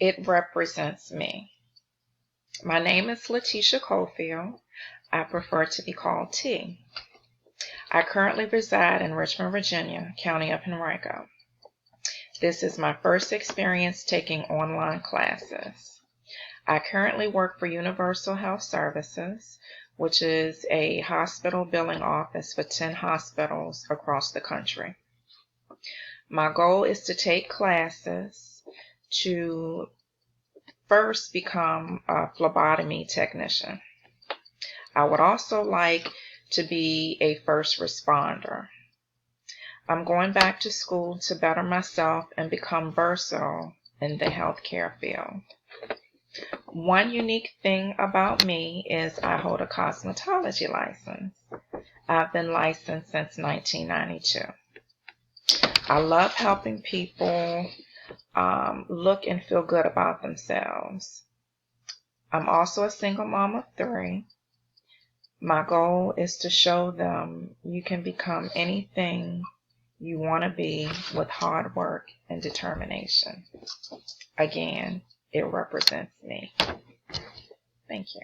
It represents me. My name is Letitia Cofield. I prefer to be called T. I currently reside in Richmond, Virginia, County of Henrico. This is my first experience taking online classes. I currently work for Universal Health Services, which is a hospital billing office for 10 hospitals across the country. My goal is to take classes to first become a phlebotomy technician. I would also like to be a first responder. I'm going back to school to better myself and become versatile in the healthcare field. One unique thing about me is I hold a cosmetology license. I've been licensed since 1992. I love helping people look and feel good about themselves. I'm also a single mom of 3. My goal is to show them you can become anything you want to be with hard work and determination. Again, it represents me. Thank you.